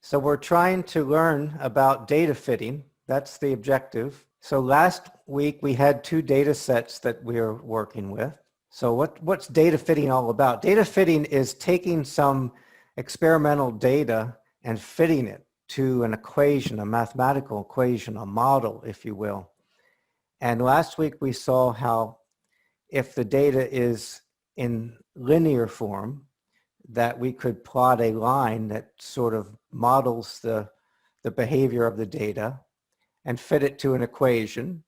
So we're trying to learn about data fitting. That's the objective. So last week we had two data sets that we are working with. So what's data fitting all about? Data fitting is taking some experimental data and fitting it to an equation, a mathematical equation, a model, if you will. And last week we saw how if the data is in linear form, that we could plot a line that sort of models the behavior of the data and fit it to an equation.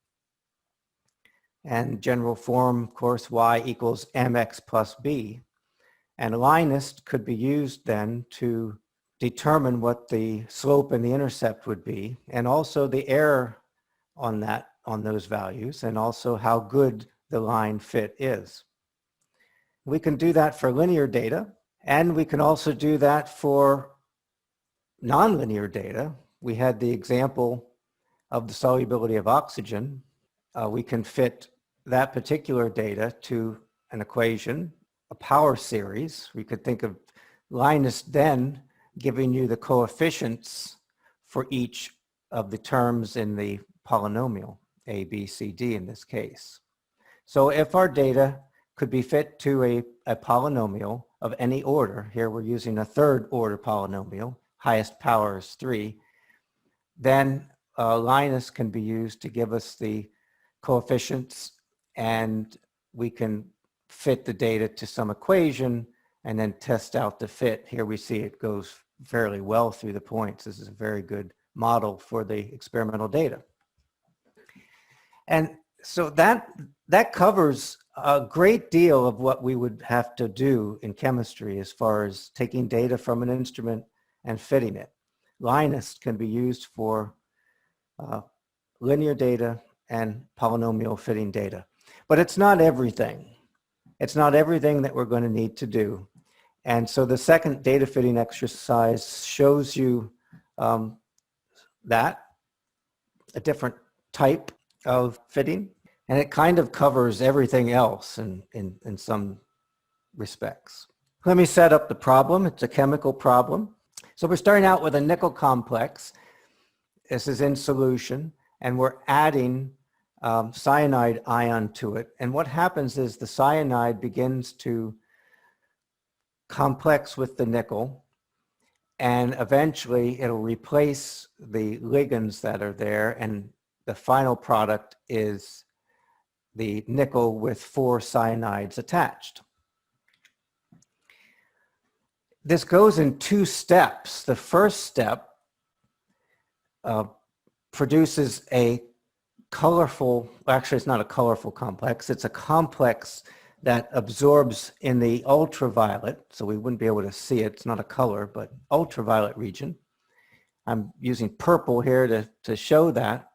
And general form, of course, y equals mx plus b. And Linus could be used then to determine what the slope and the intercept would be, and also the error on those values, and also how good the line fit is. We can do that for linear data, and we can also do that for nonlinear data. We had the example of the solubility of oxygen. We can fit that particular data to an equation, a power series. We could think of Linus then giving you the coefficients for each of the terms in the polynomial, A, B, C, D in this case. So if our data could be fit to a polynomial of any order, here we're using a third order polynomial, highest power is 3, then Linus can be used to give us the coefficients, and we can fit the data to some equation and then test out the fit. Here we see it goes fairly well through the points. This is a very good model for the experimental data. And so that covers a great deal of what we would have to do in chemistry as far as taking data from an instrument and fitting it. Linus can be used for linear data and polynomial fitting data. But it's not everything. It's not everything that we're going to need to do. And so the second data fitting exercise shows you that, a different type of fitting. And it kind of covers everything else in some respects. Let me set up the problem. It's a chemical problem. So we're starting out with a nickel complex. This is in solution, and we're adding cyanide ion to it. And what happens is the cyanide begins to complex with the nickel, and eventually it'll replace the ligands that are there, and the final product is the nickel with 4 cyanides attached. This goes in 2 steps. The first step produces a colorful, actually it's not a colorful complex, it's a complex that absorbs in the ultraviolet, so we wouldn't be able to see it, it's not a color, but ultraviolet region. I'm using purple here to show that.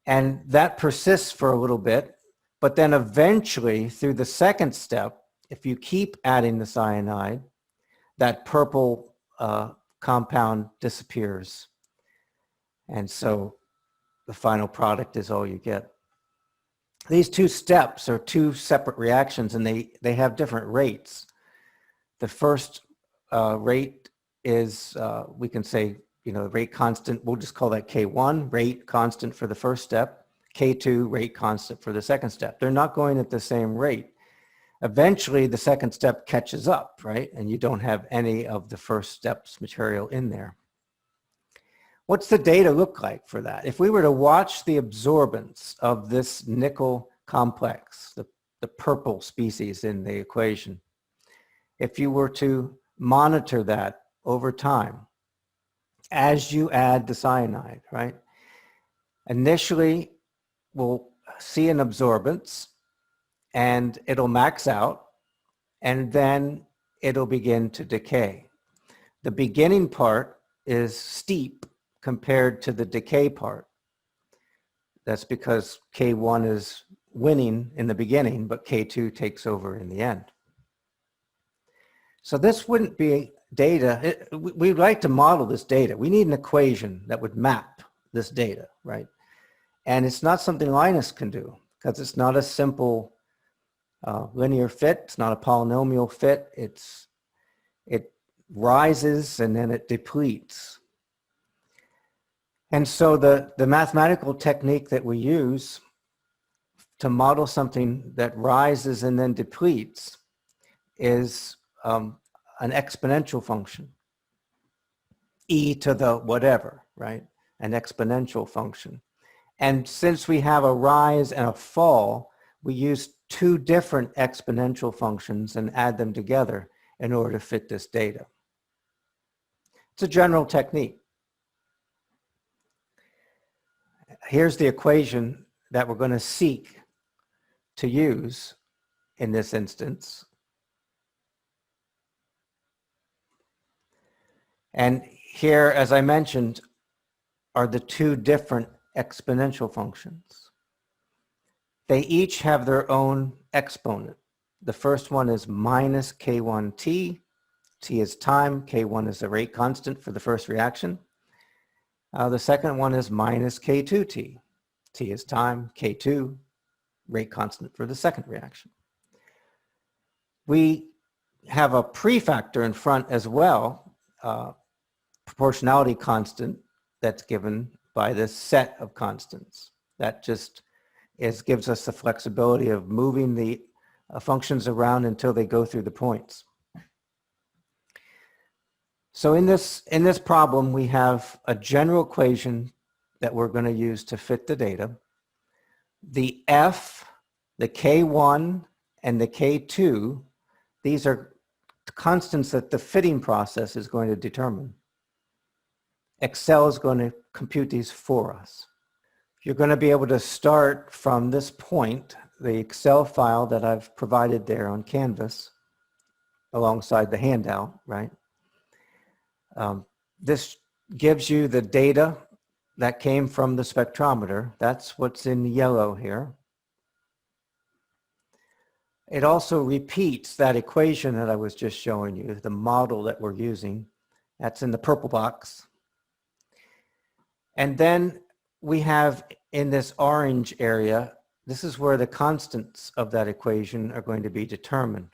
And that persists for a little bit, but then eventually through the second step, if you keep adding the cyanide, that purple compound disappears. And so the final product is all you get. These 2 steps are 2 separate reactions, and they have different rates. The first rate is, we can say, rate constant, we'll just call that K1, rate constant for the first step, K2, rate constant for the second step. They're not going at the same rate. Eventually, the second step catches up, right? And you don't have any of the first step's material in there. What's the data look like for that? If we were to watch the absorbance of this nickel complex, the purple species in the equation, if you were to monitor that over time, as you add the cyanide, right? Initially, we'll see an absorbance, and it'll max out, and then it'll begin to decay. The beginning part is steep compared to the decay part. That's because K1 is winning in the beginning, but K2 takes over in the end. So this wouldn't be data. We'd like to model this data. We need an equation that would map this data, right? And it's not something Linus can do because it's not a simple linear fit. It's not a polynomial fit. rises and then it depletes. And so the mathematical technique that we use to model something that rises and then depletes is an exponential function, e to the whatever, right? An exponential function. And since we have a rise and a fall, we use two different exponential functions and add them together in order to fit this data. It's a general technique. Here's the equation that we're going to seek to use in this instance. And here, as I mentioned, are the two different exponential functions. They each have their own exponent. The first one is minus k1t. T is time, k1 is the rate constant for the first reaction. The second one is minus k2t. T is time, k2, rate constant for the second reaction. We have a prefactor in front as well, proportionality constant that's given by this set of constants. That just gives us the flexibility of moving the functions around until they go through the points. So in this problem, we have a general equation that we're going to use to fit the data. The F, the K1, and the K2, these are constants that the fitting process is going to determine. Excel is going to compute these for us. You're going to be able to start from this point, the Excel file that I've provided there on Canvas alongside the handout, right? This gives you the data that came from the spectrometer. That's what's in yellow here. It also repeats that equation that I was just showing you, the model that we're using. That's in the purple box. And then we have in this orange area, this is where the constants of that equation are going to be determined.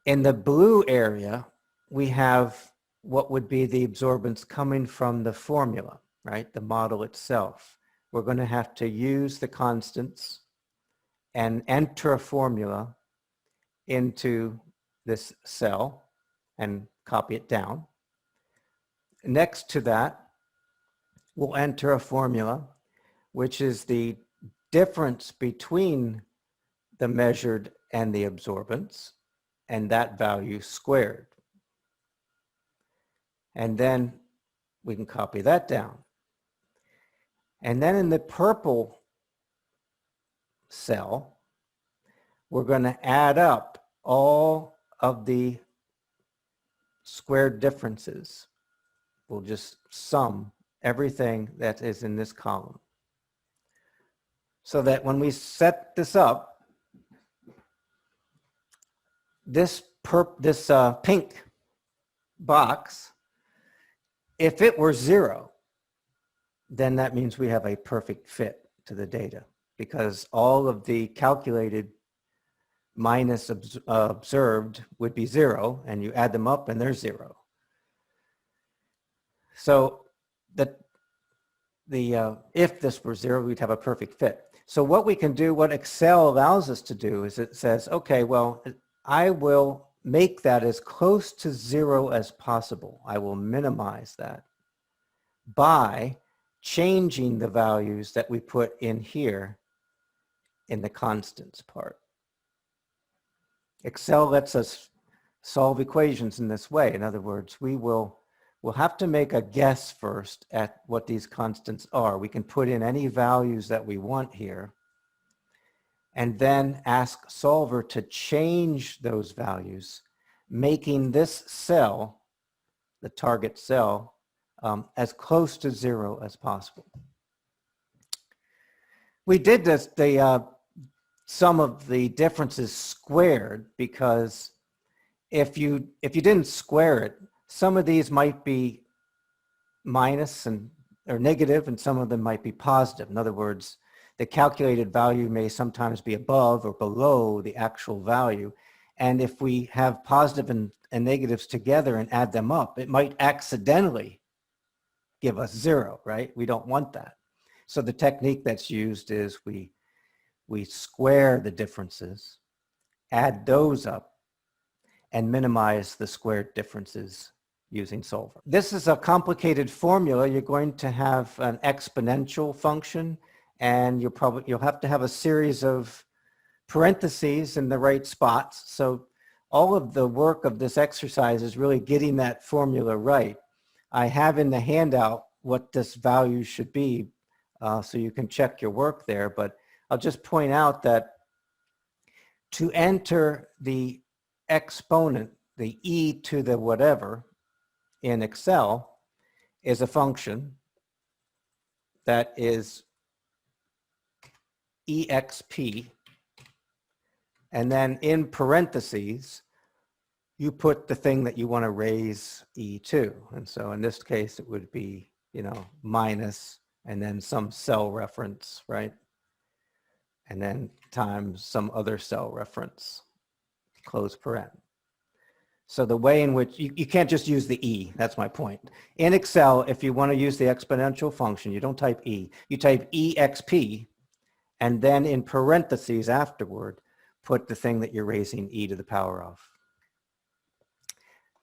In the blue area, we have what would be the absorbance coming from the formula, right? The model itself. We're going to have to use the constants and enter a formula into this cell and copy it down. Next to that, we'll enter a formula, which is the difference between the measured and the absorbance, and that value squared. And then we can copy that down. And then in the purple cell, we're going to add up all of the squared differences. We'll just sum everything that is in this column. So that when we set this up, this pink box, if it were 0, then that means we have a perfect fit to the data, because all of the calculated minus observed would be 0, and you add them up and they're 0. So if this were 0, we'd have a perfect fit. So what we can do, what Excel allows us to do, is it says, okay, well, I will make that as close to 0 as possible. I will minimize that by changing the values that we put in here in the constants part. Excel lets us solve equations in this way. In other words, we'll have to make a guess first at what these constants are. We can put in any values that we want here, and then ask Solver to change those values, making this cell, the target cell, as close to 0 as possible. We did this, some of the differences squared, because if you didn't square it, some of these might be minus or negative, and some of them might be positive. In other words, the calculated value may sometimes be above or below the actual value. And if we have positive and negatives together and add them up, it might accidentally give us 0, right? We don't want that. So the technique that's used is we square the differences, add those up, and minimize the squared differences using solver. This is a complicated formula. You're going to have an exponential function, and you'll have to have a series of parentheses in the right spots. So all of the work of this exercise is really getting that formula right. I have in the handout what this value should be, so you can check your work there, but I'll just point out that to enter the exponent, the e to the whatever in Excel, is a function that is exp, and then in parentheses, you put the thing that you want to raise e to. And so in this case, it would be, minus, and then some cell reference, right? And then times some other cell reference, close paren. So the way in which, you can't just use the e, that's my point. In Excel, if you want to use the exponential function, you don't type e, you type exp, and then in parentheses afterward, put the thing that you're raising e to the power of.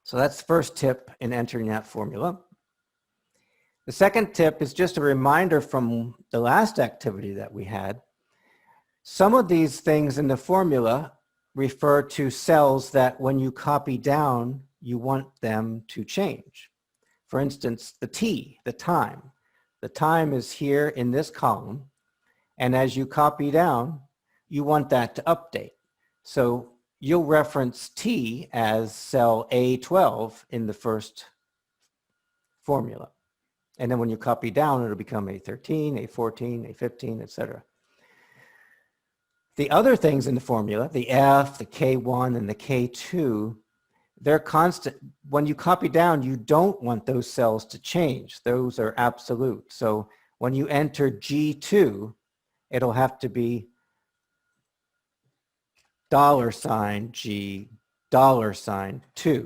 So that's the first tip in entering that formula. The second tip is just a reminder from the last activity that we had. Some of these things in the formula refer to cells that when you copy down, you want them to change. For instance, the t, the time. The time is here in this column, and as you copy down, you want that to update. So you'll reference t as cell A12 in the first formula. And then when you copy down, it'll become A13, A14, A15, etc. The other things in the formula, the F, the K1, and the K2, they're constant. When you copy down, you don't want those cells to change. Those are absolute. So when you enter G2, it'll have to be $G, $2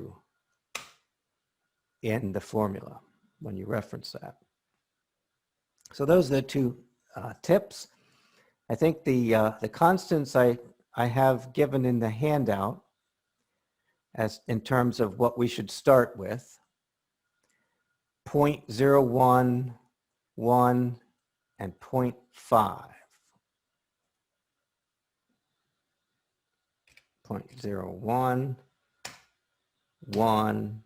in the formula when you reference that. So those are the two tips. I think the constants I have given in the handout as in terms of what we should start with, 0.01, 1, and 0.5. 0.01, 1,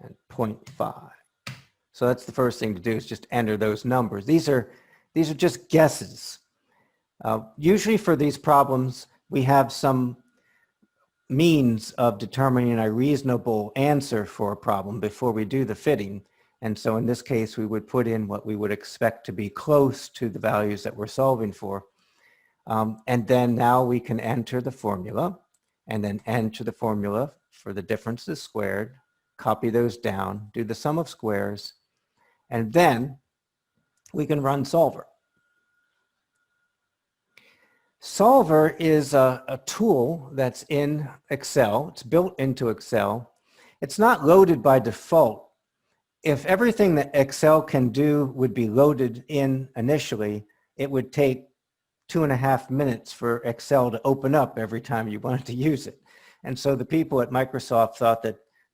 and 0.5. So that's the first thing to do, is just enter those numbers. These are just guesses. Usually for these problems, we have some means of determining a reasonable answer for a problem before we do the fitting. And so in this case, we would put in what we would expect to be close to the values that we're solving for. And then now we can enter the formula, and then enter the formula for the differences squared, copy those down, do the sum of squares, and then we can run solver. Solver is a tool that's in Excel. It's built into Excel. It's not loaded by default. If everything that Excel can do would be loaded in initially, it would take 2.5 minutes for Excel to open up every time you wanted to use it. And so the people at Microsoft thought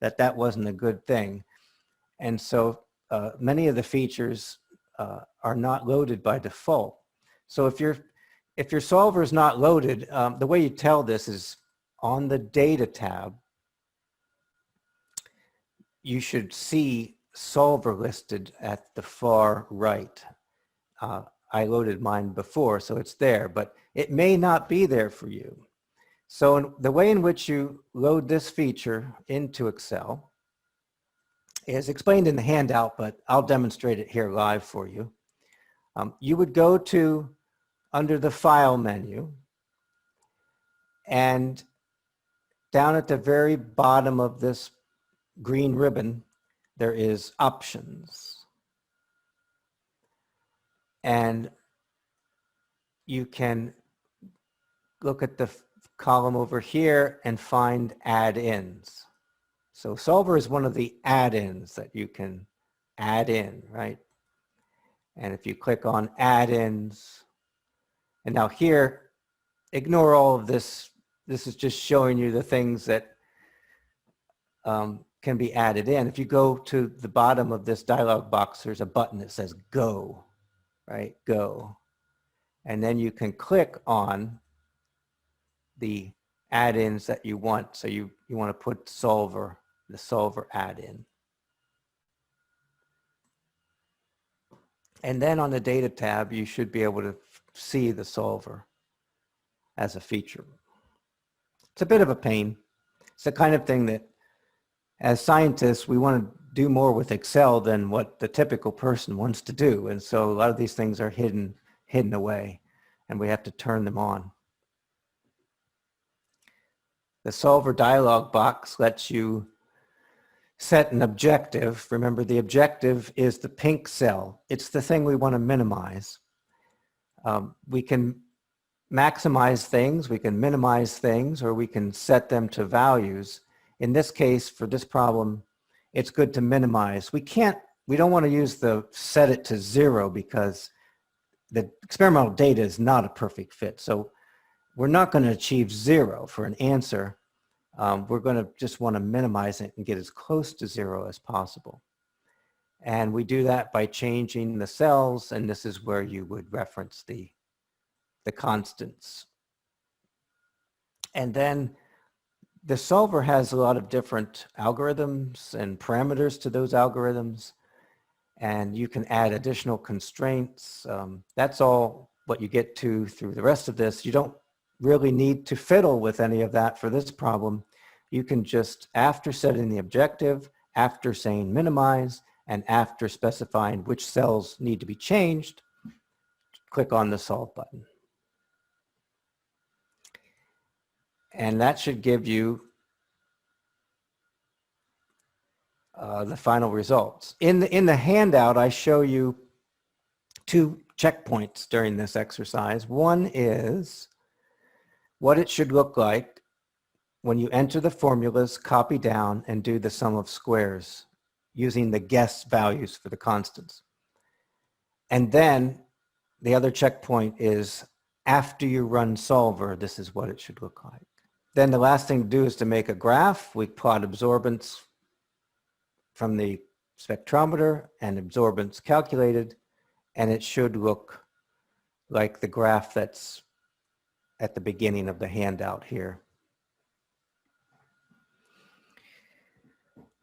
that wasn't a good thing. And so many of the features are not loaded by default. So if your solver is not loaded, the way you tell this is on the Data tab, you should see solver listed at the far right. I loaded mine before, so it's there, but it may not be there for you. So the way in which you load this feature into Excel is explained in the handout, but I'll demonstrate it here live for you. You would go to under the File menu, and down at the very bottom of this green ribbon, there is Options. And you can look at the column over here and find add-ins. So solver is one of the add-ins that you can add in, right? And if you click on add-ins, and now here, ignore all of this. This is just showing you the things that can be added in. If you go to the bottom of this dialog box, there's a button that says go, right? Go. And then you can click on the add-ins that you want. So you want to put solver, the solver add-in. And then on the data tab, you should be able to see the solver as a feature. It's a bit of a pain. It's the kind of thing that as scientists, we want to do more with Excel than what the typical person wants to do. And so a lot of these things are hidden away, and we have to turn them on. The solver dialog box lets you set an objective. Remember, the objective is the pink cell. It's the thing we want to minimize. We can maximize things, we can minimize things, or we can set them to values. In this case, for this problem, it's good to minimize. We don't want to use the set it to 0 because the experimental data is not a perfect fit. So we're not going to achieve 0 for an answer. We're going to just want to minimize it and get as close to 0 as possible. And we do that by changing the cells, and this is where you would reference the constants. And then the solver has a lot of different algorithms and parameters to those algorithms, and you can add additional constraints. That's all what you get to through the rest of this. You don't really need to fiddle with any of that for this problem. You can just, after setting the objective, after saying minimize, and after specifying which cells need to be changed, click on the solve button. And that should give you the final results. In the handout, I show you 2 checkpoints during this exercise. One is what it should look like when you enter the formulas, copy down, and do the sum of squares using the guess values for the constants. And then the other checkpoint is after you run solver, this is what it should look like. Then the last thing to do is to make a graph. We plot absorbance from the spectrometer and absorbance calculated, and it should look like the graph that's at the beginning of the handout here.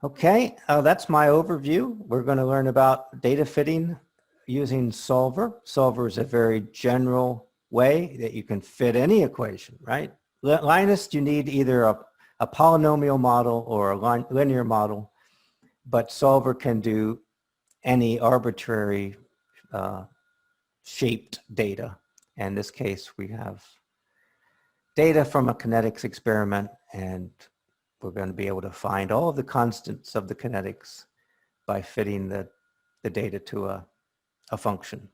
Okay, that's my overview. We're going to learn about data fitting using solver. Solver is a very general way that you can fit any equation, right? Linus, you need either a polynomial model or a linear model, but solver can do any arbitrary shaped data. In this case, we have data from a kinetics experiment, and we're going to be able to find all of the constants of the kinetics by fitting the data to a function.